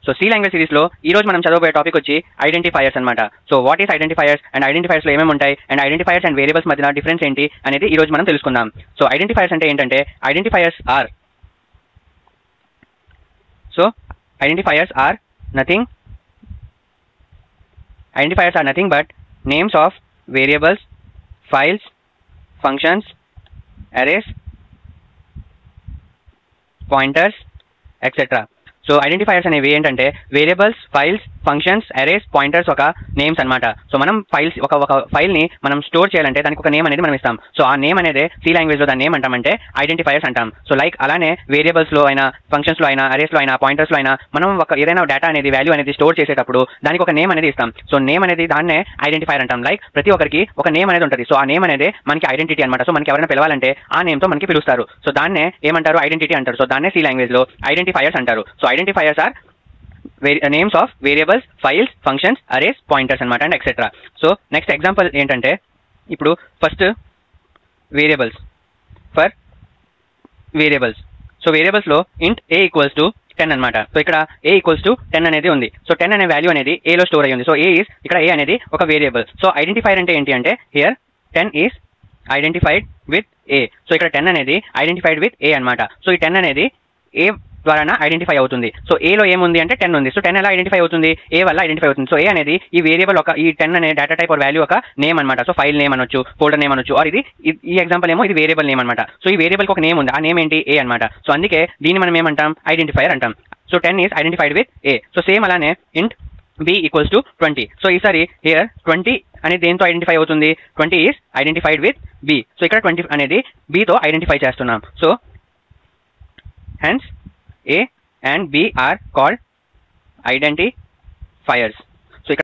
So C language series లో ఈ రోజు మనం చదవబోయే టాపిక్ వచ్చి ఐడెంటిఫైయర్స్ అన్నమాట. So what is identifiers and identifiers లో ఏమేమి ఉంటాయి అండ్ ఐడెంటిఫైయర్స్ అండ్ వేరియబుల్స్ మధ్య డిఫరెన్స్ ఏంటి అనేది ఈ రోజు మనం తెలుసుకుందాం. సో ఐడెంటిఫైయర్స్ అంటే ఏంటంటే identifiers are nothing but names of variables, files, functions, arrays, pointers etcetera. So identifiers అనేవి ఏంటంటే variables, files, functions, arrays, pointers ఒక నేమ్స్ అనమాట. సో మనం ఒక ఫైల్ ని మనం స్టోర్ చేయాలంటే దానికి ఒక నేమ్ అనేది మనం ఇస్తాం. సో ఆ నేమ్ అనేది సి లాంగ్వేజ్ లో దాని నేమ్ అంటామంటే ఐడెంటిఫైయర్స్ అంటాం. సో లైక్ అలానే వేరియబుల్స్ లో అయినా, ఫంక్షన్స్ లో అయినా, అరేస్ లో అయినా, పాయింటర్స్ లో అయినా మనం ఏదైనా డేటా అనేది వాల్యూ అనేది స్టోర్ చేసేటప్పుడు దానికి ఒక నేమ్ అనేది ఇస్తాం. సో నేమ్ అనేది దాన్నే ఐడెంటిఫైయర్ అంటాం. లైక్ ప్రతి ఒక్కరికి ఒక నేమ్ అనేది ఉంటుంది. సో ఆ నేమ్ అనేది మనకి ఐడెంటిటీ అనమాట. సో మనకి ఎవరైనా పిలవాలంటే ఆ నేమ్ తో మనకి పిలుస్తారు. సో దాన్నే ఏమంటారు, ఐడెంటిటీ అంటారు. సో దాన్నే సి లాంగ్వేజ్ లో ఐడెంటిఫైయర్స్ అంటారు. So identifiers are names of variables, files, functions, arrays, pointers అనమాట and etcetera. So next example ఏంటంటే ఇప్పుడు ఫస్ట్ వేరియబుల్స్. సో వేరియబుల్స్ లో ఇంట్ a ఈక్వల్స్ టు 10 అనమాట. సో ఇక్కడ a ఈక్వల్స్ టు 10 అనేది ఉంది. సో 10 అనే వాల్యూ అనేది a లో స్టోర్ అయ్యింది. సో ఇక్కడ a అనేది ఒక వేరియబుల్. సో ఐడెంటిఫైయర్ అంటే ఏంటి అంటే here 10 is identified with a. So ఇక్కడ 10 అనేది ఐడెంటిఫైడ్ విత్ a అనమాట. సో ఈ 10 అనేది a ద్వారా ఐడెంటిఫై అవుతుంది. సో ఏ లో ఏముంది అంటే 10 ఉంది. సో 10 ఎలా ఐడెంటిఫై అవుతుంది, ఏ వల్ల ఐడెంటిఫై అవుతుంది. సో ఏ అనేది ఈ వేరియబుల్ ఈ 10 అనే డేటా టైప్ ఆర్ వాల్యూ ఒక నేమ్ అనమాట. సో ఫైల్ నేమ్ అనొచ్చు, ఫోల్డర్ నేమ్ అనొచ్చు, ఆర్ ఈ ఎగ్జాంపుల్ ఏమో ఇది వేరియబుల్ నేమ్ అనమాట. సో ఈ వేరియబుల్ ఒక నేమ్ ఉంది, ఆ నేమ్ ఏంటి, ఏ అనమాట. సో అందుకే దీన్ని మనం ఏమంటాం, ఐడెంటిఫైయర్ అంటాం. So 10 is identified with a. So same అలానే ఇంట్ b ఈక్వల్స్ టు 20. సో ఈసారి హియర్ 20 అనేది దేంతో ఐడెంటిఫై అవుతుంది, 20 is identified with b. So ఇక్కడ 20 అనేది b తో ఐడెంటిఫై చేస్తున్నాం. So hence a and b are called identifiers.